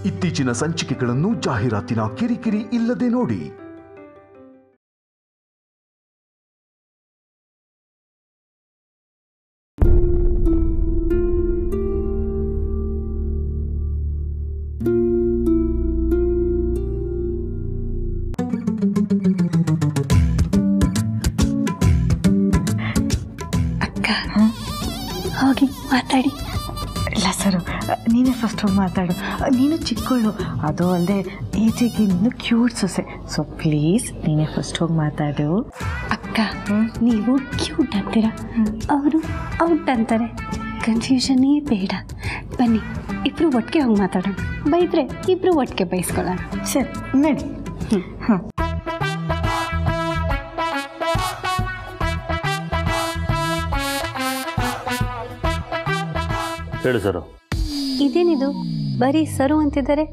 ಇತ್ತೀಚಿನ ಸಂಚಿಕೆಗಳನ್ನು ಜಾಹೀರಾತಿನ ಕಿರಿಕಿರಿ ಇಲ್ಲದೆ ನೋಡಿ. ಅಕ್ಕ ಹೋಗಿ ಮಾತಾಡಿ. ಇಲ್ಲ ಸರ್, ನೀನೇ ಫಸ್ಟ್ ಹೋಗಿ ಮಾತಾಡು. ನೀನು ಚಿಕ್ಕಳು, ಅದು ಅಲ್ಲದೆ ಈಚೆಗೆ ಇನ್ನು ಕ್ಯೂಟ್ ಸೊಸೆ. ಸೊ ಪ್ಲೀಸ್ ನೀನೇ ಫಸ್ಟ್ ಹೋಗಿ ಮಾತಾಡು. ಅಕ್ಕ ನೀವು ಕ್ಯೂಟ್ ಅಂತೀರಾ, ಅವರು ಔಟ್ ಅಂತಾರೆ. ಕನ್ಫ್ಯೂಷನ್ನೇ ಬೇಡ. ಬನ್ನಿ ಇಬ್ರು ಒಟ್ಟಿಗೆ ಹೋಗಿ ಮಾತಾಡೋಣ. ಬೈದ್ರೆ ಇಬ್ರು ಒಟ್ಟಿಗೆ ಬೈಸ್ಕೊಳ್ಳೋಣ. ಸರಿ ನಡಿ. ಹಾಂ ಹೇಳು ಸರು. ಇದೇನಿದು ಬರೀ ಸರು ಅಂತಿದ್ದಾರೆ?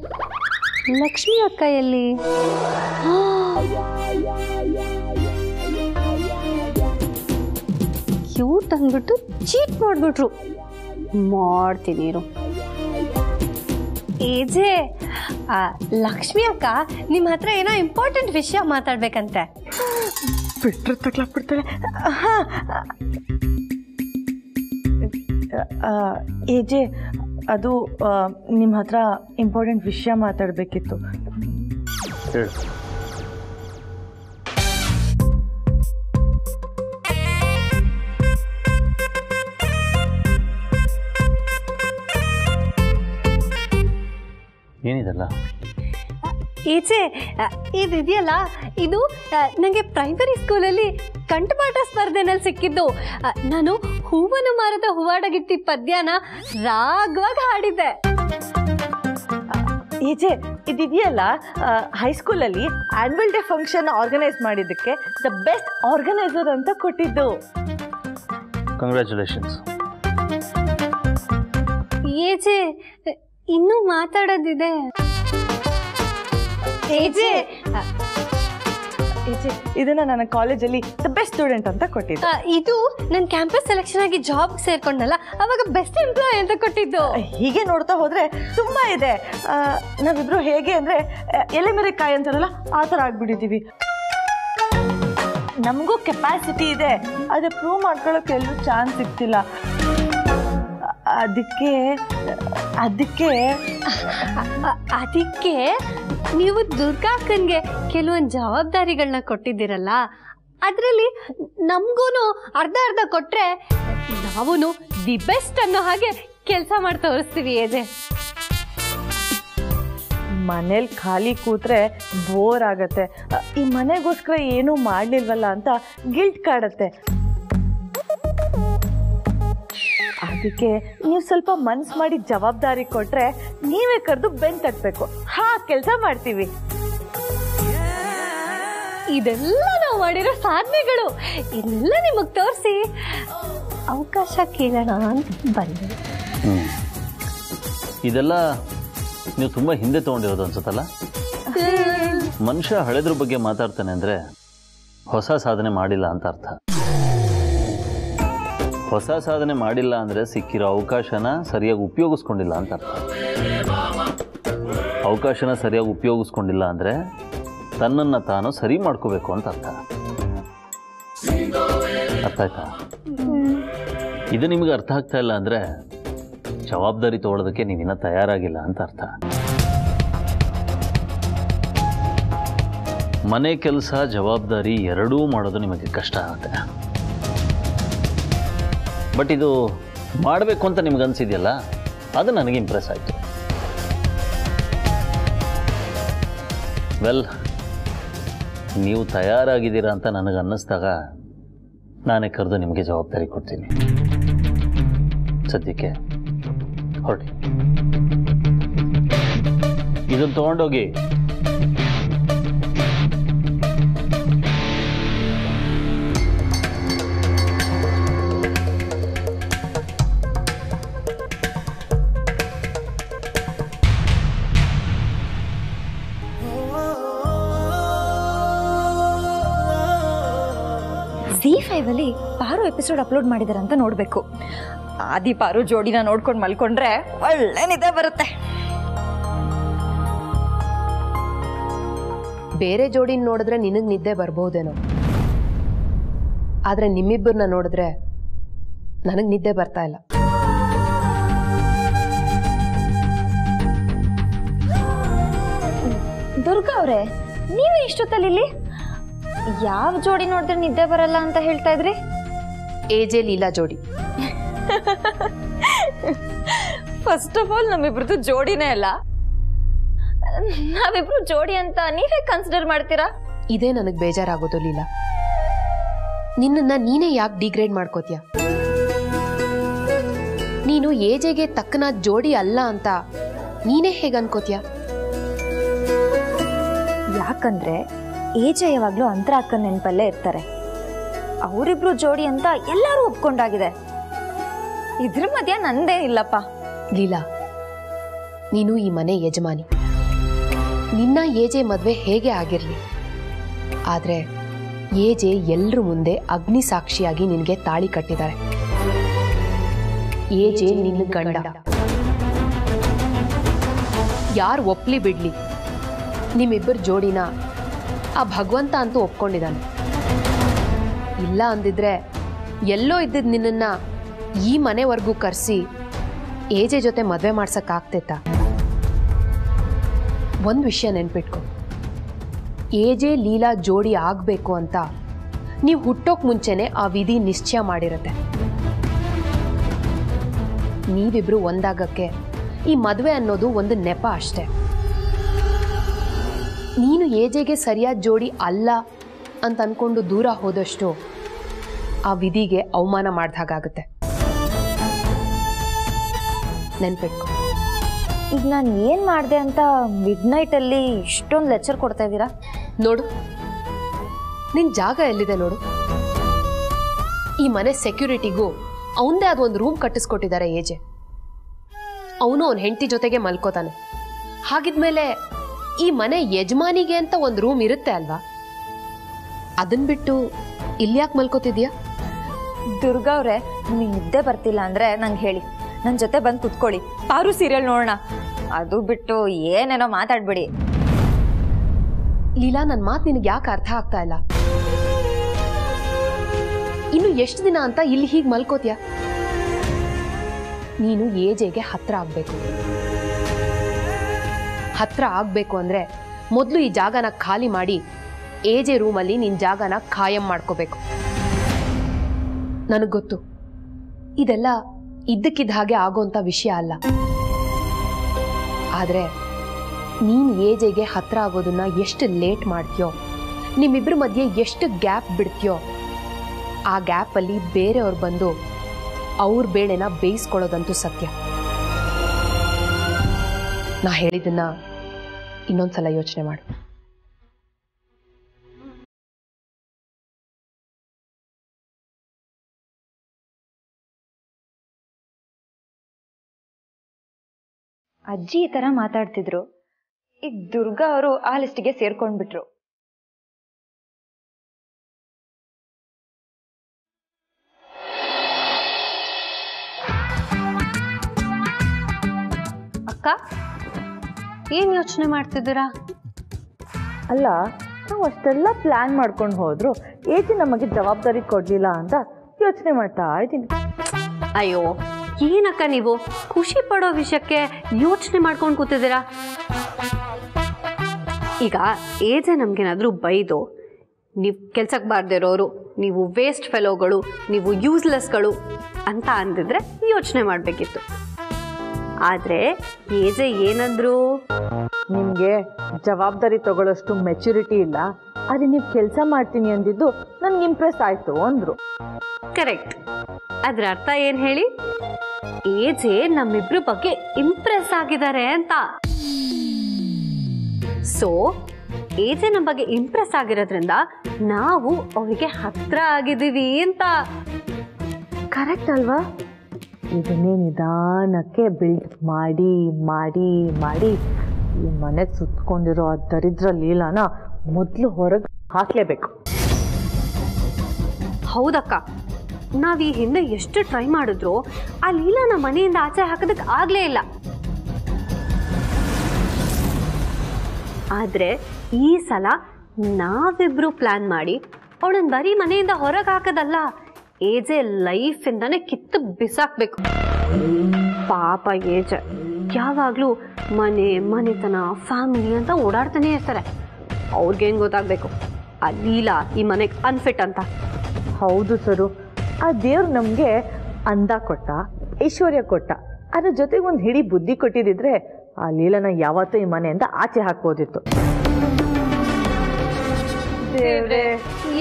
ಲಕ್ಷ್ಮಿ ಅಕ್ಕ ಎಲ್ಲಿ? ಕ್ಯೂಟ್ ಅಂದ್ಬಿಟ್ಟು ಚೀಟ್ ಮಾಡಿಬಿಟ್ರು. ಮಾಡ್ತೀನಿ ಇರು. ಏಜೆ ಲಕ್ಷ್ಮಿ ಅಕ್ಕ ನಿಮ್ಮ ಹತ್ರ ಏನೋ ಇಂಪಾರ್ಟೆಂಟ್ ವಿಷಯ ಮಾತಾಡ್ಬೇಕಂತೆ. ಬಿಟ್ರೆ ತಗ್ಲಾಕ್ಬಿಡ್ತಾಳೆ. ಹಾಂ ಏಜೆ, ಅದು ನಿಮ್ಮ ಹತ್ರ ಇಂಪಾರ್ಟೆಂಟ್ ವಿಷಯ ಮಾತಾಡಬೇಕಿತ್ತು. ಹೇಳು. ಏನಿದೆಲ್ಲ? ಈಚೆ ಇದೆಯಲ್ಲ, ಇದು ನನಗೆ ಪ್ರೈಮರಿ ಸ್ಕೂಲಲ್ಲಿ ಕಂಠಪಾಠ ಸ್ಪರ್ಧೆನಲ್ಲಿ ಸಿಕ್ಕಿದ್ದು. ನಾನು ಹೂವನು ಮಾರದ ಹೂವಾಡಗಿತ್ತಿ ಪದ್ಯನ ರಾಗವಾಗಿ ಹಾಡಿದ್ದೆ. ಈಚೆ ಇದೆಯಲ್ಲ, ಹೈಸ್ಕೂಲಲ್ಲಿ ಆನ್ಯುವಲ್ ಡೇ ಫಂಕ್ಷನ್ ಆರ್ಗನೈಸ್ ಮಾಡಿದ್ದಕ್ಕೆ ದ ಬೆಸ್ಟ್ ಆರ್ಗನೈಸರ್ ಅಂತ ಕೊಟ್ಟಿದ್ದು. ಕಂಗ್ರ್ಯಾಚುಲೇಷನ್ಸ್. ಏಜೆ ಇನ್ನೂ ಮಾತಾಡೋದಿದೆ. ಏಜೆ ಇದನ್ನ ನನ್ನ ಕಾಲೇಜಲ್ಲಿ ದ ಬೆಸ್ಟ್ ಸ್ಟೂಡೆಂಟ್ ಅಂತ ಕೊಟ್ಟಿದ್ದು. ಇದು ನನ್ನ ಕ್ಯಾಂಪಸ್ ಸೆಲೆಕ್ಷನ್ ಆಗಿ ಜಾಬ್ ಸೇರ್ಕೊಂಡಲ್ಲ, ಅವಾಗ ಬೆಸ್ಟ್ ಎಂಪ್ಲಾಯ್ ಅಂತ ಕೊಟ್ಟಿದ್ದು. ಹೀಗೆ ನೋಡ್ತಾ ಹೋದ್ರೆ ತುಂಬಾ ಇದೆ. ನಾವಿಬ್ರು ಹೇಗೆ ಅಂದ್ರೆ ಎಲೆ ಮೇರೆ ಕಾಯಿ ಅಂತಾರಲ್ಲ, ಆ ಥರ ಆಗ್ಬಿಟ್ಟಿದ್ದೀವಿ. ನಮಗೂ ಕೆಪಾಸಿಟಿ ಇದೆ, ಅದೇ ಪ್ರೂವ್ ಮಾಡ್ಕೊಳ್ಳೋಕೆ ಎಲ್ಲೂ ಚಾನ್ಸ್ ಸಿಗ್ತಿಲ್ಲ. ಅದಕ್ಕೆ ನೀವು ದುರ್ಗಾಕ್ಕನ್ಗೆ ಕೆಲವೊಂದು ಜವಾಬ್ದಾರಿಗಳನ್ನ ಕೊಟ್ಟಿದ್ದೀರಲ್ಲ, ಅದರಲ್ಲಿ ನಮಗೂ ಅರ್ಧ ಅರ್ಧ ಕೊಟ್ರೆ ನಾವು ದಿ ಬೆಸ್ಟ್ ಅನ್ನೋ ಹಾಗೆ ಕೆಲಸ ಮಾಡಿ ತೋರಿಸ್ತೀವಿ. ಏಜೆ ಮನೇಲಿ ಖಾಲಿ ಕೂತ್ರೆ ಬೋರ್ ಆಗತ್ತೆ. ಈ ಮನೆಗೋಸ್ಕರ ಏನೂ ಮಾಡ್ಲಿಲ್ವಲ್ಲ ಅಂತ ಗಿಲ್ಟ್ ಕಾಡತ್ತೆ. ಅದಕ್ಕೆ ನೀವು ಸ್ವಲ್ಪ ಮನ್ಸು ಮಾಡಿ ಜವಾಬ್ದಾರಿ ಕೊಟ್ರೆ ನೀವೇ ಕರೆದು ಬೆನ್ ತಟ್ಟಬೇಕು. ಕೆಲಸ ಮಾಡ್ತೀವಿ. ಇದೆಲ್ಲ ನಾವು ಮಾಡಿರೋ ಸಾಧನೆಗಳು. ಇದನ್ನೆಲ್ಲ ನಿಮಗೆ ತೋರಿಸಿ ಅವಕಾಶ ಕೇಳೋಣ ಅಂತ ಬಂದೆ. ಇದೆಲ್ಲ ನೀವು ತುಂಬ ಹಿಂದೆ ತೊಗೊಂಡಿರೋದು ಅನ್ಸುತ್ತಲ್ಲ? ಮನುಷ್ಯ ಹಳೆದ್ರ ಬಗ್ಗೆ ಮಾತಾಡ್ತಾನೆ ಅಂದರೆ ಹೊಸ ಸಾಧನೆ ಮಾಡಿಲ್ಲ ಅಂತ ಅರ್ಥ. ಹೊಸ ಸಾಧನೆ ಮಾಡಿಲ್ಲ ಅಂದರೆ ಸಿಕ್ಕಿರೋ ಅವಕಾಶನ ಸರಿಯಾಗಿ ಉಪಯೋಗಿಸ್ಕೊಂಡಿಲ್ಲ ಅಂತ ಅರ್ಥ. ಅವಕಾಶನ ಸರಿಯಾಗಿ ಉಪಯೋಗಿಸ್ಕೊಂಡಿಲ್ಲ ಅಂದರೆ ತನ್ನನ್ನು ತಾನು ಸರಿ ಮಾಡ್ಕೋಬೇಕು ಅಂತ ಅರ್ಥ. ಅರ್ಥ ಆಯ್ತಾ? ಇದು ನಿಮಗೆ ಅರ್ಥ ಆಗ್ತಾ ಇಲ್ಲ ಅಂದರೆ ಜವಾಬ್ದಾರಿ ತಗೊಳ್ಳೋದಕ್ಕೆ ನೀವಿನ್ನ ತಯಾರಾಗಿಲ್ಲ ಅಂತ ಅರ್ಥ. ಮನೆ ಕೆಲಸ ಜವಾಬ್ದಾರಿ ಎರಡೂ ಮಾಡೋದು ನಿಮಗೆ ಕಷ್ಟ ಆಗುತ್ತೆ. ಬಟ್ ಇದು ಮಾಡಬೇಕು ಅಂತ ನಿಮ್ಗೆ ಅನಿಸಿದೆಯಲ್ಲ, ಅದು ನನಗೆ ಇಂಪ್ರೆಸ್ ಆಯಿತು. ವೆಲ್, ನೀವು ತಯಾರಾಗಿದ್ದೀರಾ ಅಂತ ನನಗೆ ಅನ್ನಿಸ್ದಾಗ ನಾನೇ ಕರೆದು ನಿಮಗೆ ಜವಾಬ್ದಾರಿ ಕೊಡ್ತೀನಿ. ಸದ್ಯಕ್ಕೆ ಹೊರಡಿ. ಇದನ್ನು ತೊಗೊಂಡೋಗಿ Z5 ಅಲ್ಲಿ ಪಾರು ಎಪಿಸೋಡ್ ಅಪ್ಲೋಡ್ ಮಾಡಿದಾರೆ ಅಂತ ನೋಡ್ಬೇಕು. ಆದಿ ಪಾರು ಜೋಡಿನ ನೋಡ್ಕೊಂಡು ಮಲ್ಕೊಂಡ್ರೆ ಒಳ್ಳೆ ನಿದ್ದೆ ಬರುತ್ತೆ. ಬೇರೆ ಜೋಡಿನ ನೋಡಿದ್ರೆ ನಿನಗೆ ನಿದ್ದೆ ಬರ್ಬೋದೇನೋ, ಆದರೆ ನಿಮ್ಮಿಬ್ಬರನ್ನ ನೋಡಿದ್ರೆ ನನಗೆ ನಿದ್ದೆ ಬರ್ತಾ ಇಲ್ಲ. ದುರ್ಗಾ ಅವರೇ, ನೀವು ಇಷ್ಟೊತ್ತಲ್ಲಿ ಇಲ್ಲಿ? ಯಾವ ಜೋಡಿ ನೋಡಿದ್ರೆ ನಿದ್ದೆ ಬರಲ್ಲ ಅಂತ ಹೇಳ್ತಾ ಇದ್ರಿ? ಎಜೆ ಲೀಲಾ ಜೋಡಿ. ಫಸ್ಟ್ ಆಫ್ ಆಲ್ ನಮ್ಮಿಬ್ರದ್ದು ಜೋಡಿನೇ ಅಲ್ಲ. ನಾವಿಬ್ರು ಜೋಡಿ ಅಂತ ನೀವೇ ಕನ್ಸಿಡರ್ ಮಾಡ್ತೀರಾ? ಇದೇ ನನಗೆ ಬೇಜಾರಾಗೋದು ಲೀಲಾ. ನಿನ್ನನ್ನ ನೀನೇ ಯಾಕೆ ಡಿಗ್ರೇಡ್ ಮಾಡ್ಕೋತೀಯ? ನೀನು ಎಜೆಗೆ ತಕ್ಕನ ಜೋಡಿ ಅಲ್ಲ ಅಂತ ನೀನೇ ಹೇಗೆ ಅನ್ಕೋತೀಯ? ಯಾಕಂದ್ರೆ ಎಜೆ ಯಾವಾಗ್ಲೂ ಅಂತರ ಅಕ್ಕನ ನೆನಪಲ್ಲೇ ಇರ್ತಾರೆ. ಅವರಿಬ್ರು ಜೋಡಿ ಅಂತ ಎಲ್ಲರೂ ಒಪ್ಕೊಂಡಾಗಿದೆ. ಇದ್ರ ಮಧ್ಯ ನಂದೇ ಇಲ್ಲಪ್ಪ. ಲೀಲಾ, ನೀನು ಈ ಮನೆ ಯಜಮಾನಿ. ನಿನ್ನ ಎಜೆ ಮದ್ವೆ ಹೇಗೆ ಆಗಿರ್ಲಿ, ಆದ್ರೆ ಎಜೆ ಎಲ್ರ ಮುಂದೆ ಅಗ್ನಿ ಸಾಕ್ಷಿಯಾಗಿ ನಿನಗೆ ತಾಳಿ ಕಟ್ಟಿದ್ದಾರೆ. ಎಜೆ ನಿನ್ನ ಗಂಡ. ಯಾರು ಒಪ್ಲಿ ಬಿಡ್ಲಿ, ನಿಮ್ಮಿಬ್ಬರ ಜೋಡಿನ ಆ ಭಗವಂತ ಅಂತೂ ಒಪ್ಕೊಂಡಿದ್ದಾನೆ. ಇಲ್ಲ ಅಂದಿದ್ರೆ ಎಲ್ಲೋ ಇದ್ದಿದ್ದು ನಿನ್ನನ್ನ ಈ ಮನೆವರೆಗೂ ಕರೆಸಿ ಎಜೆ ಜೊತೆ ಮದುವೆ ಮಾಡ್ಸಕ್ಕಾಗ್ತಿತ್ತ? ಒಂದು ವಿಷಯ ನೆನ್ಪಿಟ್ಕೊ, ಎಜೆ ಲೀಲಾ ಜೋಡಿ ಆಗಬೇಕು ಅಂತ ನೀವು ಹುಟ್ಟೋಕ್ ಮುಂಚೆನೆ ಆ ವಿಧಿ ನಿಶ್ಚಯ ಮಾಡಿರುತ್ತೆ. ನೀವಿಬ್ರು ಒಂದಾಗಕ್ಕೆ ಈ ಮದುವೆ ಅನ್ನೋದು ಒಂದು ನೆಪ ಅಷ್ಟೆ. ನೀನು ಎಜೆಗೆ ಸರಿಯಾದ ಜೋಡಿ ಅಲ್ಲ ಅಂತ ಅನ್ಕೊಂಡು ದೂರ ಹೋದಷ್ಟು ಆ ವಿಧಿಗೆ ಅವಮಾನ ಮಾಡ್ದಾಗುತ್ತೆ. ನೆನ್ಪಿಟ್ಕೊ. ಈಗ ನಾನು ಏನ್ ಮಾಡಿದೆ ಅಂತ ಮಿಡ್ ನೈಟ್ ಅಲ್ಲಿ ಇಷ್ಟೊಂದು ಲೆಕ್ಚರ್ ಕೊಡ್ತಾ ಇದ್ದೀರಾ? ನೋಡು, ನಿನ್ ಜಾಗ ಎಲ್ಲಿದೆ ನೋಡು. ಈ ಮನೆ ಸೆಕ್ಯೂರಿಟಿಗೂ ಅವನದೇ ಆದ ಒಂದು ರೂಮ್ ಕಟ್ಟಿಸ್ಕೊಟ್ಟಿದ್ದಾರೆ ಎಜೆ. ಅವನು ಅವನ ಹೆಂಡತಿ ಜೊತೆಗೆ ಮಲ್ಕೋತಾನೆ. ಹಾಗಿದ್ಮೇಲೆ ಈ ಮನೆ ಯಜಮಾನಿಗೆ ಅಂತ ಒಂದು ರೂಮ್ ಇರುತ್ತೆ ಅಲ್ವಾ? ಅದನ್ ಬಿಟ್ಟು ಇಲ್ಲಿ ಯಾಕೆ ಮಲ್ಕೋತಿದ್ಯಾ? ದುರ್ಗಾ ಅವ್ರೆ, ನಿಮಗೆ ನಿದ್ದೆ ಬರ್ತಿಲ್ಲ ಅಂದ್ರೆ ನಂಗೆ ಹೇಳಿ, ನನ್ನ ಜೊತೆ ಬಂದು ಕುತ್ಕೊಳ್ಳಿ, ಪಾರು ಸೀರಿಯಲ್ ನೋಡೋಣ. ಅದು ಬಿಟ್ಟು ಏನೇನೋ ಮಾತಾಡ್ಬೇಡಿ. ಲೀಲಾ, ನನ್ನ ಮಾತು ನಿನಗೆ ಯಾಕೆ ಅರ್ಥ ಆಗ್ತಾ ಇಲ್ಲ? ಇನ್ನು ಎಷ್ಟು ದಿನ ಅಂತ ಇಲ್ಲಿ ಹೀಗೆ ಮಲ್ಕೋತೀಯ? ನೀನು ಎಜೆಗೆ ಹತ್ರ ಆಗ್ಬೇಕು. ಹತ್ರ ಆಗ್ಬೇಕು ಅಂದ್ರೆ ಮೊದಲು ಈ ಜಾಗನ ಖಾಲಿ ಮಾಡಿ ಎಜೆ ರೂಮಲ್ಲಿ ನಿನ್ನ ಜಾಗನ ಖಾಯಂ ಮಾಡ್ಕೋಬೇಕು. ನನಗೆ ಗೊತ್ತು, ಇದೆಲ್ಲ ಇದ್ದಕ್ಕಿದ್ದ ಹಾಗೆ ಆಗೋಂಥ ವಿಷಯ ಅಲ್ಲ. ಆದರೆ ನೀನು ಎಜೆಗೆ ಹತ್ರ ಆಗೋದನ್ನ ಎಷ್ಟು ಲೇಟ್ ಮಾಡ್ತೀಯೋ, ನಿಮ್ಮಿಬ್ಬರ ಮಧ್ಯೆ ಎಷ್ಟು ಗ್ಯಾಪ್ ಬಿಡ್ತೀಯೋ, ಆ ಗ್ಯಾಪಲ್ಲಿ ಬೇರೆಯವ್ರು ಬಂದು ಅವ್ರ ಬೇಳೆನ ಬೇಯಿಸ್ಕೊಳ್ಳೋದಂತೂ ಸತ್ಯ. ನಾ ಹೇಳಿದ್ದನ್ನ ಇನ್ನೊಂದ್ಸಲ ಯೋಚನೆ ಮಾಡು. ಅಜ್ಜಿ ಈ ತರ ಮಾತಾಡ್ತಿದ್ರು, ಈಗ ದುರ್ಗಾ ಅವರು ಆ ಲಿಸ್ಟಿಗೆ ಸೇರ್ಕೊಂಡ್ಬಿಟ್ರು. ಅಕ್ಕ, ಏನ್ ಯೋಚನೆ ಮಾಡ್ತಿದ್ದೀರಾ? ಅಲ್ಲ, ನಾವು ಅಷ್ಟೆಲ್ಲ ಪ್ಲಾನ್ ಮಾಡ್ಕೊಂಡು ಹೋದ್ರು ಏಜೆ ನಮಗೆ ಜವಾಬ್ದಾರಿ ಕೊಡ್ಲಿಲ್ಲ ಅಂತ ಯೋಚನೆ ಮಾಡ್ತಾ ಇದ್ದೀನಿ. ಅಯ್ಯೋ, ಏನಕ್ಕ ನೀವು ಖುಷಿ ಪಡೋ ವಿಷಯಕ್ಕೆ ಯೋಚನೆ ಮಾಡ್ಕೊಂಡು ಕೂತಿದ್ದೀರಾ? ಈಗ ಏಜೆ ನಮ್ಗೇನಾದ್ರೂ ಬೈದು ನೀವು ಕೆಲ್ಸಕ್ಕೆ ಬಾರ್ದಿರೋರು, ನೀವು ವೇಸ್ಟ್ ಫೆಲೋಗಳು, ನೀವು ಯೂಸ್ಲೆಸ್ಗಳು ಅಂತ ಅಂದಿದ್ರೆ ಯೋಚನೆ ಮಾಡಬೇಕಿತ್ತು. ಆದರೆ ಏಜೆ ಏನಂದ್ರು? ನಿಮಗೆ ಜವಾಬ್ದಾರಿ ತಗೊಳ್ಳೋಷ್ಟು ಮೆಚುರಿಟಿ ಇಲ್ಲ, ಆದರೆ ನೀವು ಕೆಲಸ ಮಾಡ್ತೀನಿ ಅಂದಿದ್ದು ನನ್ಗೆ ಇಂಪ್ರೆಸ್ ಆಯ್ತು ಅಂದ್ರು. ಕರೆಕ್ಟ್. ಅದ್ರ ಅರ್ಥ ಏನ್ ಹೇಳಿ? ಏಜೆ ನಮ್ಮಿಬ್ರ ಬಗ್ಗೆ ಇಂಪ್ರೆಸ್ ಆಗಿದ್ದಾರೆ ಅಂತ. ಸೊ ಏಜೆ ನಮ್ಮ ಬಗ್ಗೆ ಇಂಪ್ರೆಸ್ ಆಗಿರೋದ್ರಿಂದ ನಾವು ಅವರಿಗೆ ಹತ್ರ ಆಗಿದ್ದೀವಿ ಅಂತ. ಕರೆಕ್ಟ್ ಅಲ್ವಾ? ಇದನ್ನೇ ನಿಧಾನಕ್ಕೆ ಬಿಲ್ಡ್ ಮಾಡಿ ಮಾಡಿ ಮಾಡಿ ಈ ಮನೆಗೆ ಸುತ್ಕೊಂಡಿರೋ ಆ ದರಿದ್ರ ಲೀಲಾನ ಮೊದಲು ಹೊರಗೆ ಹಾಕ್ಲೇಬೇಕು. ಹೌದಕ್ಕ, ನಾವ್ ಈ ಹಿಂದೆ ಎಷ್ಟು ಟ್ರೈ ಮಾಡಿದ್ರು ಆ ಲೀಲಾನ ಮನೆಯಿಂದ ಆಚೆ ಹಾಕೋದಕ್ಕೆ ಆಗ್ಲೇ ಇಲ್ಲ. ಆದರೆ ಈ ಸಲ ನಾವಿಬ್ರು ಪ್ಲ್ಯಾನ್ ಮಾಡಿ ಅವಳನ್ನ ಬರೀ ಮನೆಯಿಂದ ಹೊರಗೆ ಹಾಕೋದಲ್ಲ, ಏಜೆ ಲೈಫಿಂದಾನೆ ಕಿತ್ತು ಬಿಸಾಕ್ಬೇಕು. ಪಾಪ ಏಜೆ ಯಾವಾಗಲೂ ಮನೆತನ ಫ್ಯಾಮಿಲಿ ಅಂತ ಓಡಾಡ್ತಾನೆ ಇರ್ತಾರೆ. ಅವ್ರಿಗೇನು ಗೊತ್ತಾಗಬೇಕು ಆ ಲೀಲಾ ಈ ಮನೆಗೆ ಅನ್ಫಿಟ್ ಅಂತ. ಹೌದು ಸರು, ಆ ದೇವ್ರು ನಮಗೆ ಅಂದ ಕೊಟ್ಟ, ಐಶ್ವರ್ಯ ಕೊಟ್ಟ, ಅದ್ರ ಜೊತೆಗೆ ಒಂದು ಹಿಡಿ ಬುದ್ಧಿ ಕೊಟ್ಟಿದ್ದಿದ್ರೆ ಆ ಲೀಲನ ಯಾವತ್ತೂ ಈ ಮನೆಯಿಂದ ಆಚೆ ಹಾಕ್ಬೋದಿತ್ತು. ದೇವ್ರೆ,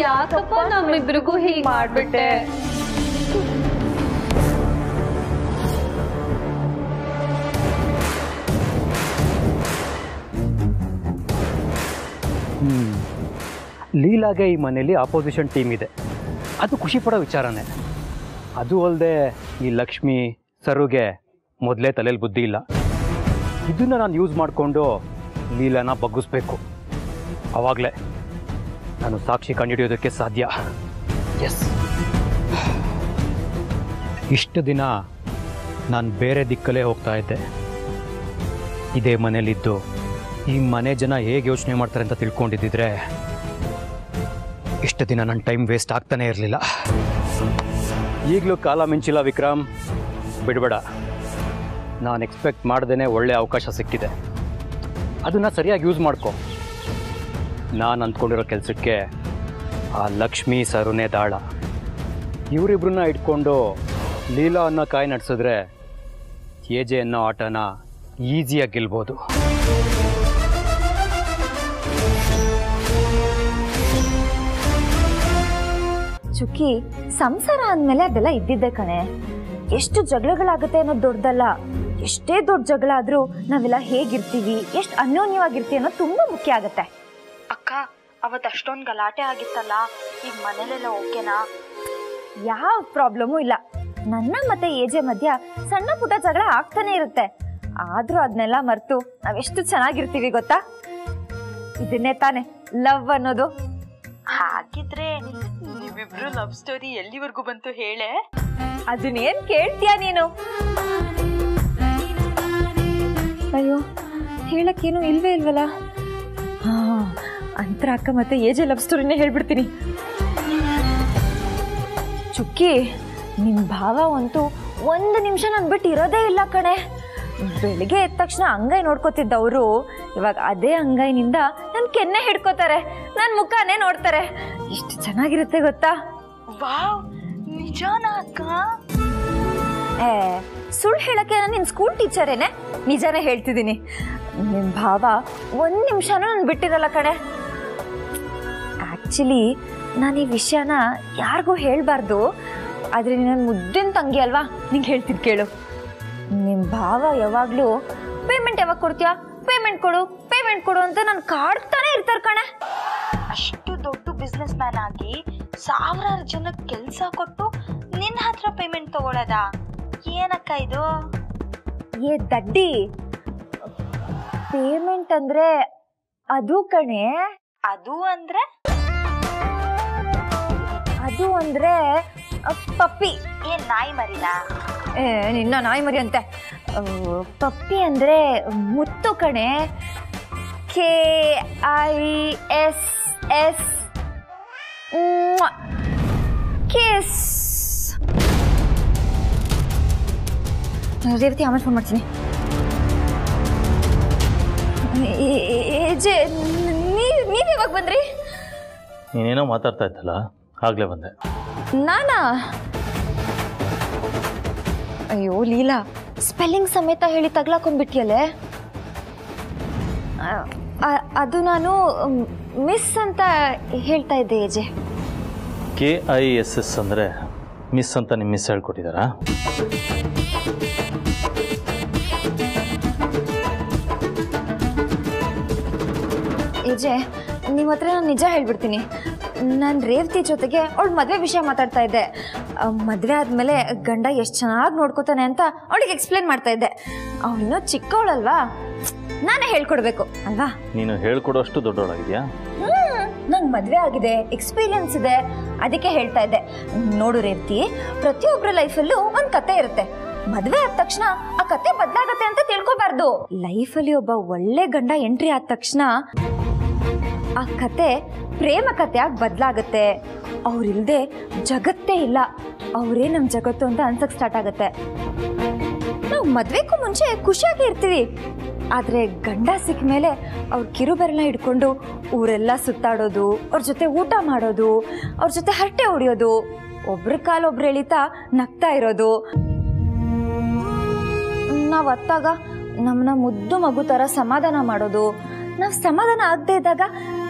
ಯಾಕಪ್ಪ ನಮ್ಮಿಬ್ರಿಗೂ ಹೀಗೆ ಮಾಡ್ಬಿಟ್ಟೆ? ಲೀಲಾಗೆ ಈ ಮನೆಯಲ್ಲಿ ಆಪೋಸಿಷನ್ ಟೀಮ್ ಇದೆ, ಅದು ಖುಷಿ ಪಡೋ ವಿಚಾರನೇ. ಅದು ಅಲ್ಲದೆ ಈ ಲಕ್ಷ್ಮಿ ಸರುಗೆ ಮೊದಲೇ ತಲೆಯಲ್ಲಿ ಬುದ್ಧಿ ಇಲ್ಲ. ಇದನ್ನು ನಾನು ಯೂಸ್ ಮಾಡಿಕೊಂಡು ಲೀಲಾನ ಬಗ್ಗಿಸ್ಬೇಕು. ಆವಾಗಲೇ ನಾನು ಸಾಕ್ಷಿ ಕಂಡುಹಿಡಿಯೋದಕ್ಕೆ ಸಾಧ್ಯ. ಎಸ್, ಇಷ್ಟು ದಿನ ನಾನು ಬೇರೆ ದಿಕ್ಕಲ್ಲೇ ಹೋಗ್ತಾ ಇದ್ದೆ. ಇದೇ ಮನೇಲಿದ್ದು ಈ ಮನೆ ಜನ ಹೇಗೆ ಯೋಚನೆ ಮಾಡ್ತಾರೆ ಅಂತ ತಿಳ್ಕೊಂಡಿದ್ದಿದ್ರೆ ಇಷ್ಟು ದಿನ ನನ್ನ ಟೈಮ್ ವೇಸ್ಟ್ ಆಗ್ತಾನೆ ಇರಲಿಲ್ಲ. ಈಗಲೂ ಕಾಲ ಮಿಂಚಿಲ್ಲ ವಿಕ್ರಮ್, ಬಿಡಬೇಡ. ನಾನು ಎಕ್ಸ್ಪೆಕ್ಟ್ ಮಾಡ್ದೇ ಒಳ್ಳೆ ಅವಕಾಶ ಸಿಕ್ಕಿದೆ, ಅದನ್ನು ಸರಿಯಾಗಿ ಯೂಸ್ ಮಾಡ್ಕೊ. ನಾನು ಅಂದ್ಕೊಂಡಿರೋ ಕೆಲಸಕ್ಕೆ ಆ ಲಕ್ಷ್ಮೀ ಸರುನೇ ದಾಳ. ಇವರಿಬ್ರನ್ನ ಇಟ್ಕೊಂಡು ಲೀಲಾ ಅನ್ನೋ ಕಾಯಿ ನಡೆಸಿದ್ರೆ ಏಜೆ ಅನ್ನೋ ಆಟನ ಈಸಿಯಾಗಿ ಗೆಲ್ಬೋದು. ಚುಕ್ಕಿ, ಸಂಸಾರ ಅಂದಮೇಲೆ ಅದೆಲ್ಲ ಇದ್ದಿದ್ದೆ ಕಣೆ. ಎಷ್ಟು ಜಗಳಗಳಾಗುತ್ತೆ ಅನ್ನೋದು ದೊಡ್ಡದಲ್ಲ. ಎಷ್ಟೇ ದೊಡ್ಡ ಜಗಳ ಆದ್ರೂ ನಾವೆಲ್ಲ ಹೇಗಿರ್ತೀವಿ, ಎಷ್ಟು ಅನ್ಯೋನ್ಯವಾಗಿರ್ತೀವಿ ಅನ್ನೋದು ತುಂಬಾ ಮುಖ್ಯ ಆಗತ್ತೆ. ಅಕ್ಕ, ಅವತ್ತು ಅಷ್ಟೊಂದು ಗಲಾಟೆ ಆಗಿತ್ತಲ್ಲ, ಈಗ ಮನೇಲೆಲ್ಲ ಓಕೆನಾ? ಯಾವ ಪ್ರಾಬ್ಲಮೂ ಇಲ್ಲ. ನನ್ನ ಮತ್ತೆ ಏಜೆ ಮಧ್ಯ ಸಣ್ಣ ಪುಟ್ಟ ಜಗಳ ಆಗ್ತಾನೆ ಇರುತ್ತೆ. ಆದ್ರೂ ಅದನ್ನೆಲ್ಲ ಮರೆತು ನಾವೆಷ್ಟು ಚೆನ್ನಾಗಿರ್ತೀವಿ ಗೊತ್ತಾ? ಇದನ್ನೇ ತಾನೆ ಲವ್ ಅನ್ನೋದು. ಹಾಗಿದ್ರೆ ನೀವಿಬ್ರು ಲವ್ ಸ್ಟೋರಿ ಎಲ್ಲಿವರೆಗೂ ಬಂತು ಹೇಳೆ? ಅದನ್ನೇನ್ ಕೇಳ್ತೀಯ ನೀನು? ಅಯ್ಯೋ, ಹೇಳಕ್ಕೇನು ಇಲ್ವೇ ಇಲ್ವಲ್ಲ. ಹಾ, ಅಂತರ ಅಕ್ಕ ಮತ್ತೆ ಏಜೆ ಲವ್ ಸ್ಟೋರಿನೇ ಹೇಳ್ಬಿಡ್ತೀನಿ. ಚುಕ್ಕಿ, ನಿಮ್ ಭಾವ ಅಂತೂ ಒಂದು ನಿಮಿಷ ನನ್ ಬಿಟ್ಟು ಇರೋದೇ ಇಲ್ಲ ಕಣೆ. ಬೆಳಿಗ್ಗೆ ಎದ್ದ ತಕ್ಷಣ ಅಂಗೈ ನೋಡ್ಕೋತಿದ್ದವರು ಇವಾಗ ಅದೇ ಅಂಗೈನಿಂದ ನನ್ ಕೆನ್ನೆ ಹಿಡ್ಕೋತಾರೆ, ನನ್ ಮುಖನೇ ನೋಡ್ತಾರೆ. ಎಷ್ಟು ಚೆನ್ನಾಗಿರುತ್ತೆ ಗೊತ್ತಾ? ವಾವ್, ನಿಜಾನಾ ಅಕ್ಕ? ಸುಳ್ಳು ಹೇಳಕ್ಕೆ ನಾನು ನಿನ್ ಸ್ಕೂಲ್ ಟೀಚರೇನೆ, ನಿಜಾನೇ ಹೇಳ್ತಿದ್ದೀನಿ. ನಿಮ್ ಭಾವ ಒಂದ್ ನಿಮಿಷನೂ ನನ್ ಬಿಟ್ಟಿರಲ್ಲ ಕಣೆ. ಆಕ್ಚುಲಿ ನಾನು ಈ ವಿಷಯನ ಯಾರಿಗೂ ಹೇಳ್ಬಾರ್ದು, ಆದ್ರೆ ನನ್ನ ಮುದ್ದಿನ ತಂಗಿ ಅಲ್ವಾ, ನಿಂಗೆ ಹೇಳ್ತಿದ್ ಕೇಳು. ನಿಮ್ ಭಾವ ಯಾವಾಗ್ಲೂ ಪೇಮೆಂಟ್ ಯಾವಾಗ ಕೊಡ್ತೀಯಾ, ಪೇಮೆಂಟ್ ಕೊಡು ಅಂತ ನಾನು ಕಾಡ್ತಾನೆ ಇರ್ತಾರೆ ಕಣೆ. ಅಷ್ಟು ದೊಡ್ಡ ಬಿಸ್ನೆಸ್ ಮ್ಯಾನ್ ಆಗಿ ಸಾವಿರಾರು ಜನಕ್ಕೆ ಕೆಲಸ ಕೊಟ್ಟು ನಿನ್ನ ಹತ್ರ ಪೇಮೆಂಟ್ ತಗೊಳ್ಳೋದ? ಏನಕ್ಕ ಇದು? ಏ ದಡ್ಡಿ, ಪೇಮೆಂಟ್ ಅಂದ್ರೆ ಅದು ಕಣೆ. ಅದು ಅಂದ್ರೆ ಪಪ್ಪಿ. ಏನ್ ನಾಯಿ ಮರಿನಾ? ನಿನ್ನ ನಾಯಿ ಮರಿ ಅಂತೆ. ಪಪ್ಪಿ ಅಂದ್ರೆ ಮುತ್ತು ಕಣೆ. KISS kiss. ರೇವತಿ, ಆಮೇಲೆ ಫೋನ್ ಮಾಡ್ತೀನಿ. ನೀವ್ ಯಾವಾಗ ಬಂದ್ರಿ? ನೀನೇನೋ ಮಾತಾಡ್ತಾ ಇತ್ತಲ್ಲ, ಆಗ್ಲೇ ಬಂದೆ. ನಾನಾ? ಅಯ್ಯೋ ಲೀಲಾ, ಸ್ಪೆಲ್ಲಿಂಗ್ ಸಮೇತ ಹೇಳಿ ತಗ್ಲಾಕೊಂಡ್ಬಿಟ್ಟಿಯಲ್ಲೇ. ಅದು ನಾನು ಮಿಸ್ ಅಂತ ಹೇಳ್ತಾ ಇದ್ದೆ ಏಜೆ. KISS ಅಂದರೆ ಮಿಸ್ ಅಂತ ನಿಮ್ಮ ಮಿಸ್ ಹೇಳ್ಕೊಟ್ಟಿದ್ದಾರಾ? ಏಜೆ, ನಿಮ್ಮ ಹತ್ರ ನಾನು ನಿಜ ಹೇಳ್ಬಿಡ್ತೀನಿ. ನಾನು ರೇವತಿ ಜೊತೆಗೆ ಅವಳ ಮದುವೆ ವಿಷಯ ಮಾತಾಡ್ತಾ ಇದ್ದೆ. ಮದುವೆ ಆದಮೇಲೆ ಗಂಡ ಎಷ್ಟು ಚೆನ್ನಾಗಿ ನೋಡ್ಕೋತಾನೆ ಅಂತ ಅವಳಿಗೆ ಎಕ್ಸ್ಪ್ಲೇನ್ ಮಾಡ್ತಾ ಇದ್ದೆ. ಅವಳಿನ್ನೂ ಚಿಕ್ಕವಳಲ್ವಾ, ನಾನೇ ಹೇಳ್ಕೊಡ್ಬೇಕು ಅಲ್ವಾ? ನೀನು ಹೇಳ್ಕೊಡೋಷ್ಟು ದೊಡ್ಡವಳಾಗಿದೆಯಾ? ನಂಗೆ ಮದುವೆ ಆಗಿದೆ, ಎಕ್ಸ್ಪೀರಿಯನ್ಸ್ ಇದೆ, ಅದಕ್ಕೆ ಹೇಳ್ತಾ ಇದ್ದೆ. ನೋಡು ರೇವತಿ, ಪ್ರತಿಯೊಬ್ಬರ ಲೈಫಲ್ಲೂ ಒಂದು ಕತೆ ಇರುತ್ತೆ. ಮದ್ವೆ ಆದ ತಕ್ಷಣ ಆ ಕತೆ ಬದಲಾಗತ್ತೆ ಅಂತ ತಿಳ್ಕೊಬಾರ್ದು. ಲೈಫಲ್ಲಿ ಒಬ್ಬ ಒಳ್ಳೆ ಗಂಡ ಎಂಟ್ರಿ ಆದ ತಕ್ಷಣ ಆ ಕತೆ ಪ್ರೇಮ ಕಥೆಯಾಗಿ ಬದಲಾಗತ್ತೆ. ಅವ್ರಿಲ್ದೆ ಜಗತ್ತೇ ಇಲ್ಲ, ಅವರೇ ನಮ್ ಜಗತ್ತು ಅಂತ ಅನ್ಸಕ್ ಸ್ಟಾರ್ಟ್ ಆಗತ್ತೆ. ನಾವು ಮದ್ವೆಗೂ ಮುಂಚೆ ಖುಷಿಯಾಗಿ ಇರ್ತೀವಿ, ಆದ್ರೆ ಗಂಡ ಸಿಕ್ಕ ಮೇಲೆ ಅವ್ರ ಕಿರುಬೆರಳ ಹಿಡ್ಕೊಂಡು ಊರೆಲ್ಲ ಸುತ್ತಾಡೋದು, ಅವ್ರ ಜೊತೆ ಊಟ ಮಾಡೋದು, ಅವ್ರ ಜೊತೆ ಹರಟೆ ಹೊಡಿಯೋದು, ಒಬ್ರ ಕಾಲೊಬ್ರು ಎಳಿತಾ ನಗ್ತಾ ಇರೋದು. ನಾವ್ ಅತ್ತಾಗ ನಮ್ಮನ್ನ ಮುದ್ದು ಮಗು ತರ ಸಮಾಧಾನ ಮಾಡೋದು, ನಾವ್ ಸಮಾಧಾನ ಆಗದೆ ಇದ್ದಾಗ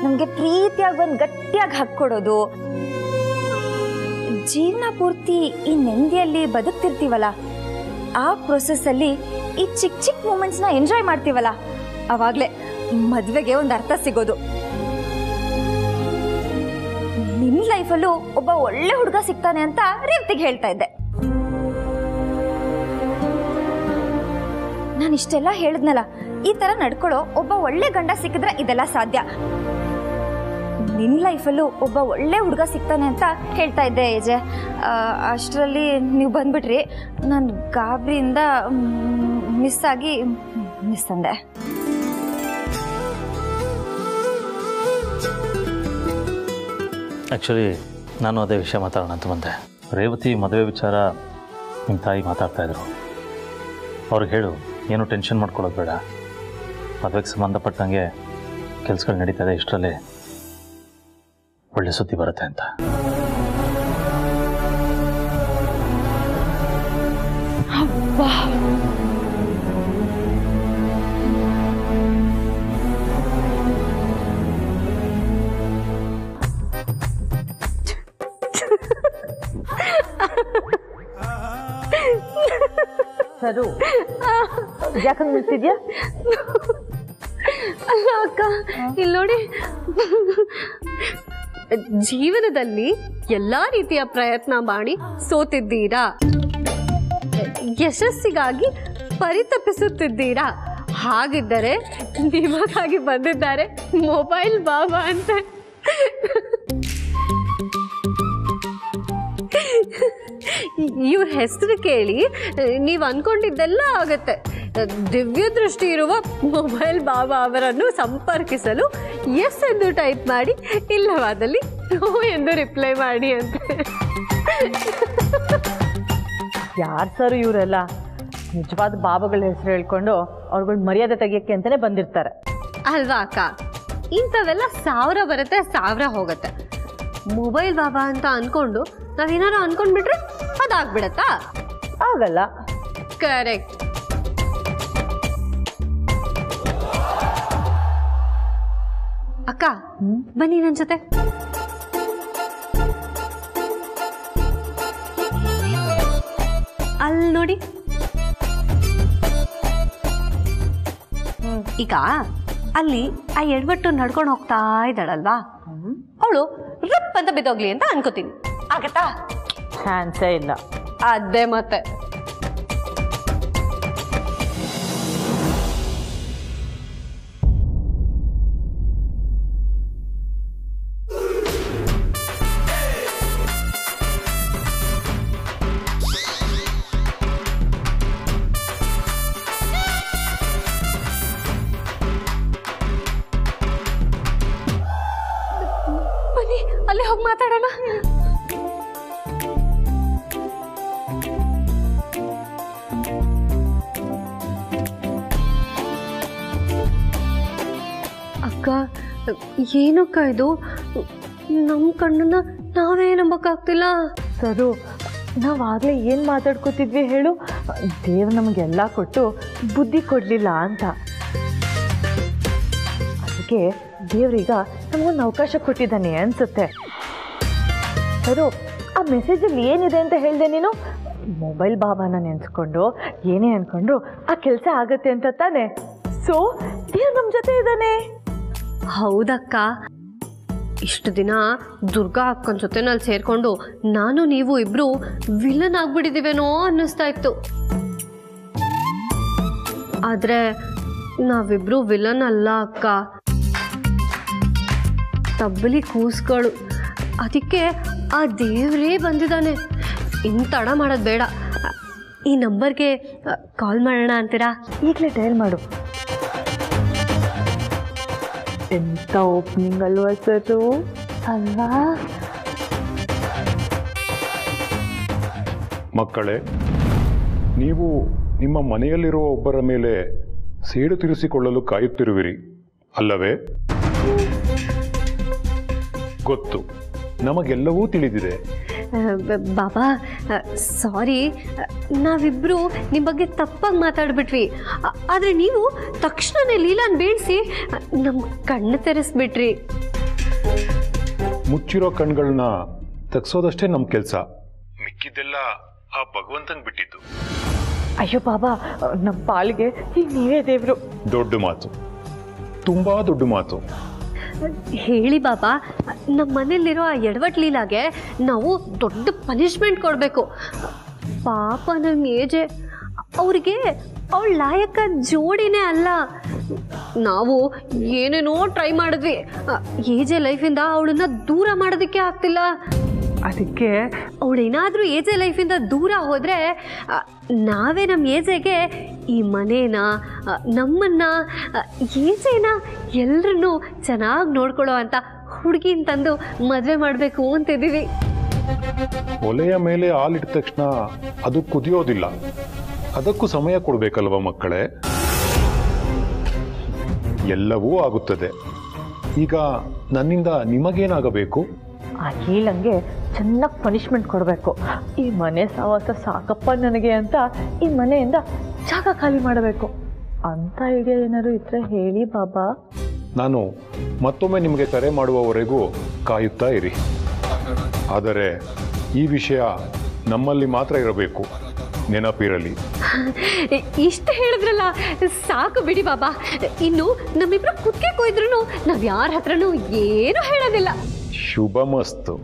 ನಮ್ಗೆ ಪ್ರೀತಿಯಾಗಿ ಬಂದು ಗಟ್ಟಿಯಾಗಿ ಹಾಕ್ಕೊಡೋದು. ಜೀವನ ಪೂರ್ತಿ ಈ ನೆಮ್ಮದಿಯಲ್ಲಿ ಬದುಕ್ತಿರ್ತೀವಲ್ಲ, ಆ ಪ್ರೊಸೆಸ್ ಅಲ್ಲಿ ಈ ಚಿಕ್ಕ ಚಿಕ್ಕ ಮೂಮೆಂಟ್ಸ್ ನ ಎಂಜಾಯ್ ಮಾಡ್ತೀವಲ್ಲ, ಅವಾಗ್ಲೇ ಮದ್ವೆಗೆ ಒಂದು ಅರ್ಥ ಸಿಗೋದು. ನಿನ್ ಲೈಫಲ್ಲೂ ಒಬ್ಬ ಒಳ್ಳೆ ಹುಡುಗ ಸಿಗ್ತಾನೆ ಅಂತ ರೇವತಿಗೆ ಹೇಳ್ತಾ ಇದ್ದೆ. ನಾನು ಇಷ್ಟೆಲ್ಲ ಹೇಳಿದ್ನಲ್ಲ, ಈ ತರ ನಡ್ಕೊಳ್ಳೋ ಒಬ್ಬ ಒಳ್ಳೆ ಗಂಡ ಸಿಕ್ಕಿದ್ರೆ ಇದೆಲ್ಲ ಸಾಧ್ಯ. ನಿನ್ ಲೈಫಲ್ಲೂ ಒಬ್ಬ ಒಳ್ಳೆ ಹುಡುಗ ಸಿಗ್ತಾನೆ ಅಂತ ಹೇಳ್ತಾ ಇದ್ದೆ ಏಜೆ. ಅಷ್ಟರಲ್ಲಿ ನೀವು ಬಂದ್ಬಿಟ್ರಿ. ನಾನು ಗಾಬರಿಯಿಂದ ಮಿಸ್ ಅಂದೆ. ಆ್ಯಕ್ಚುಲಿ ನಾನು ಅದೇ ವಿಷಯ ಮಾತಾಡೋಣ ಅಂತ ಬಂದೆ. ರೇವತಿ ಮದುವೆ ವಿಚಾರ ನಿಮ್ಮ ತಾಯಿ ಮಾತಾಡ್ತಾಯಿದ್ರು. ಅವ್ರಿಗೆ ಹೇಳು, ಏನು ಟೆನ್ಷನ್ ಮಾಡ್ಕೊಳ್ಳೋದು ಬೇಡ, ಮದುವೆಗೆ ಸಂಬಂಧಪಟ್ಟಂಗೆ ಕೆಲಸಗಳು ನಡೀತಾ ಇದೆ, ಇಷ್ಟರಲ್ಲೇ ಒಳ್ಳೆ ಸುದ್ದಿ ಬರುತ್ತೆ ಅಂತ. ಸರು, ಯಾಕಂಗ್ ನಿಲ್ತಿದ್ಯಾ? ಅಲ್ಲ ಅಕ್ಕ, ಇಲ್ಲಿ ನೋಡಿ, ಜೀವನದಲ್ಲಿ ಎಲ್ಲಾ ರೀತಿಯ ಪ್ರಯತ್ನ ಮಾಡಿ ಸೋತಿದ್ದೀರಾ, ಯಶಸ್ಸಿಗಾಗಿ ಪರಿತಪಿಸುತ್ತಿದ್ದೀರಾ. ಹಾಗಿದ್ದರೆ ನಿಮಗಾಗಿ ಬಂದಿದ್ದಾರೆ ಮೊಬೈಲ್ ಬಾಬಾ ಅಂತ. ಇವ್ರ ಹೆಸರು ಕೇಳಿ ನೀವು ಅನ್ಕೊಂಡಿದ್ದೆಲ್ಲ ಆಗತ್ತೆ. ದಿವ್ಯ ದೃಷ್ಟಿ ಇರುವ ಮೊಬೈಲ್ ಬಾಬಾ ಅವರನ್ನು ಸಂಪರ್ಕಿಸಲು ಎಸ್ ಎಂದು ಟೈಪ್ ಮಾಡಿ, ಇಲ್ಲವಾದಲ್ಲಿ ನೋ ಎಂದು ರಿಪ್ಲೈ ಮಾಡಿ ಅಂತ. ಯಾರು ಸರ್ ಇವರೆಲ್ಲ? ನಿಜವಾದ ಬಾಬಾಗಳ ಹೆಸರು ಹೇಳ್ಕೊಂಡು ಅವ್ರುಗಳ ಮರ್ಯಾದೆ ತೆಗಿಯಕ್ಕೆ ಅಂತಾನೆ ಬಂದಿರ್ತಾರೆ ಅಲ್ವಾ ಅಕ್ಕ? ಇಂಥವೆಲ್ಲ 1000 ಬರುತ್ತೆ, 1000 ಹೋಗುತ್ತೆ. ಮೊಬೈಲ್ ಬಾಬಾ ಅಂತ ಅನ್ಕೊಂಡು ನಾವೇನಾರು ಅನ್ಕೊಂಡ್ಬಿಟ್ರೆ ಅದಾಗ್ಬಿಡತ್ತಾ? ಆಗಲ್ಲ. ಕರೆಕ್ಟ್. ಅಕ್ಕ, ಬನ್ನಿ ನನ್ನ ಜೊತೆ. ಅಲ್ಲಿ ನೋಡಿ, ಈಗ ಅಲ್ಲಿ ಆ ಎಡವಟ್ಟು ನಡ್ಕೊಂಡು ಹೋಗ್ತಾ ಇದ್ದಾಳಲ್ವಾ, ಅವಳು ರಪ್ ಅಂತ ಬಿದ್ದೋಗ್ಲಿ ಅಂತ ಅನ್ಕೋತೀನಿ. ಆಗತ್ತಾ? ಚಾನ್ಸೇ ಇಲ್ಲ. ಅದೇ ಮತ್ತೆ. ಬನ್ನಿ ಅಲ್ಲಿ ಹೋಗಿ ಮಾತಾಡೋಣ. ಅಕ್ಕ, ಏನಕ್ಕ ಇದು? ನಮ್ಮ ಕಣ್ಣನ್ನ ನಾವೇ ನಂಬಕ್ಕಾಗ್ತಿಲ್ಲ. ಸರು, ನಾವಾಗಲೇ ಏನು ಮಾತಾಡ್ಕೋತಿದ್ವಿ ಹೇಳು? ದೇವ್ರು ನಮಗೆಲ್ಲ ಕೊಟ್ಟು ಬುದ್ಧಿ ಕೊಡಲಿಲ್ಲ ಅಂತ. ಅದಕ್ಕೆ ದೇವ್ರೀಗ ನಮಗೊಂದು ಅವಕಾಶ ಕೊಟ್ಟಿದ್ದಾನೆ ಅನ್ಸುತ್ತೆ. ಸರು, ಆ ಮೆಸೇಜಲ್ಲಿ ಏನಿದೆ ಅಂತ ಹೇಳಿದೆ ನೀನು? ಮೊಬೈಲ್ ಬಾಬಾನ ನೆನೆಸ್ಕೊಂಡು ಏನೇ ಅನ್ಕೊಂಡ್ರು ಆ ಕೆಲಸ ಆಗತ್ತೆ ಅಂತ ತಾನೆ. ಸೊ ದೇವ್ರು ನಮ್ಮ ಜೊತೆ ಇದ್ದಾನೆ. ಹೌದಕ್ಕ, ಇಷ್ಟು ದಿನ ದುರ್ಗಾ ಅಕ್ಕನ ಜೊತೆನಲ್ಲಿ ಸೇರ್ಕೊಂಡು ನಾನು ನೀವು ಇಬ್ರು ವಿಲನ್ ಆಗ್ಬಿಟ್ಟಿದ್ದೀವೇನೋ ಅನ್ನಿಸ್ತಾ ಇತ್ತು. ಆದ್ರೆ ನಾವಿಬ್ರು ವಿಲನ್ ಅಲ್ಲ ಅಕ್ಕ, ತಬ್ಬಲಿ ಕೂಸ್ಗಳು. ಅದಕ್ಕೆ ಆ ದೇವ್ರೇ ಬಂದಿದ್ದಾನೆ. ಇನ್ನು ತಡ ಮಾಡೋದು ಬೇಡ, ಈ ನಂಬರ್ಗೆ ಕಾಲ್ ಮಾಡೋಣ ಅಂತೀರಾ? ಈಗಲೇ ಡಯಲ್ ಮಾಡು. ಎಂಥ ಓಪನಿಂಗ್ ಅಲ್ವಾ ಸರು ಅಲ್ವಾ? ಮಕ್ಕಳೇ, ನೀವು ನಿಮ್ಮ ಮನೆಯಲ್ಲಿರುವ ಒಬ್ಬರ ಮೇಲೆ ಸೇಡು ತೀರಿಸಿಕೊಳ್ಳಲು ಕಾಯುತ್ತಿರುವಿರಿ ಅಲ್ಲವೇ? ಗೊತ್ತು, ನಮಗೆಲ್ಲವೂ ತಿಳಿದಿದೆ. ಬಾಬಾ ಸಾರಿ, ನಾವಿಬ್ರು ನಿಮ್ಮ ಬಗ್ಗೆ ತಪ್ಪಾಗಿ ಮಾತಾಡ್ಬಿಟ್ವಿ. ಆದರೆ ನೀವು ತಕ್ಷಣನೇ ಲೀಲಾನ್ ಬೀಳಿಸಿ ನಮ್ಮ ಕಣ್ಣು ತೆರೆಸ್ಬಿಟ್ರಿ. ಮುಚ್ಚಿರೋ ಕಣ್ಗಳನ್ನ ತೆಗ್ಸೋದಷ್ಟೇ ನಮ್ಮ ಕೆಲಸ, ಮಿಕ್ಕಿದ್ದೆಲ್ಲ ಆ ಭಗವಂತಂಗೆ ಬಿಟ್ಟಿದ್ದು. ಅಯ್ಯೋ ಬಾಬಾ, ನಮ್ಮ ಪಾಲಿಗೆ ಈಗ ನೀವೇ ದೇವ್ರು. ದೊಡ್ಡ ಮಾತು, ತುಂಬಾ ದೊಡ್ಡ ಮಾತು. ಹೇಳಿ ಬಾಬಾ, ನಮ್ಮ ಮನೇಲಿರೋ ಆ ಎಡವಟ್ ಲೀಲಾಗೆ ನಾವು ದೊಡ್ಡ ಪನಿಷ್ಮೆಂಟ್ ಕೊಡಬೇಕು. ಪಾಪ ನಮ್ಮ ಏಜೆ, ಅವ್ರಿಗೆ ಅವಳ ಲಾಯಕ ಜೋಡಿನೇ ಅಲ್ಲ. ನಾವು ಏನೇನೋ ಟ್ರೈ ಮಾಡಿದ್ವಿ, ಏಜೆ ಲೈಫಿಂದ ಅವಳನ್ನ ದೂರ ಮಾಡೋದಕ್ಕೆ ಆಗ್ತಿಲ್ಲ. ಅದಕ್ಕೆ ಅವಳೇನಾದರೂ ಏಜೆ ಲೈಫಿಂದ ದೂರ ಹೋದರೆ ನಾವೇ ನಮ್ಮ ಏಜೆಗೆ ಈ ಮನೇನ, ನಮ್ಮನ್ನ, ಏಜೆನ ಎಲ್ಲರನ್ನೂ ಚೆನ್ನಾಗಿ ನೋಡ್ಕೊಳ್ಳೋ ಅಂತ ಹುಡುಗಿನ ತಂದು ಮದುವೆ ಮಾಡಬೇಕು ಅಂತಿದ್ದೀವಿ. ಒಲೆಯ ಮೇಲೆ ಹಾಲಿಟ್ಟ ತಕ್ಷಣ ಅದು ಕುದಿಯೋದಿಲ್ಲ, ಅದಕ್ಕೂ ಸಮಯ ಕೊಡಬೇಕಲ್ವ ಮಕ್ಕಳೇ? ಎಲ್ಲವೂ ಆಗುತ್ತದೆ. ಈಗ ನನ್ನಿಂದ ನಿಮಗೇನಾಗಬೇಕು? ಆ ಲೀಲಂಗೆ ಚೆನ್ನಾಗಿ ಪನಿಷ್ಮೆಂಟ್ ಕೊಡಬೇಕು. ಈ ಮನೆ ಸಹವಾಸ ಸಾಕಪ್ಪ ನನಗೆ ಅಂತ ಈ ಮನೆಯಿಂದ ಜಾಗ ಖಾಲಿ ಮಾಡಬೇಕು ಅಂತ ಐಡಿಯಾ ಏನಾದ್ರು ಇದ್ರೆ ಹೇಳಿ ಬಾಬಾ. ನಾನು ಮತ್ತೊಮ್ಮೆ ನಿಮಗೆ ಕರೆ ಮಾಡುವವರೆಗೂ ಕಾಯುತ್ತಾ ಇರಿ. ಆದರೆ ಈ ವಿಷಯ ನಮ್ಮಲ್ಲಿ ಮಾತ್ರ ಇರಬೇಕು, ನೆನಪಿರಲಿ. ಇಷ್ಟು ಹೇಳಿದ್ರಲ್ಲ, ಸಾಕು ಬಿಡಿ ಬಾಬಾ. ಇನ್ನು ನಮ್ಮಿಬ್ರು ಕುತ್ತಿಗೆ ಕೊಯ್ದ್ರು ನಾವು ಯಾರ ಹತ್ರನೂ ಏನೂ ಹೇಳೋದಿಲ್ಲ. ಶುಭಮಸ್ತು.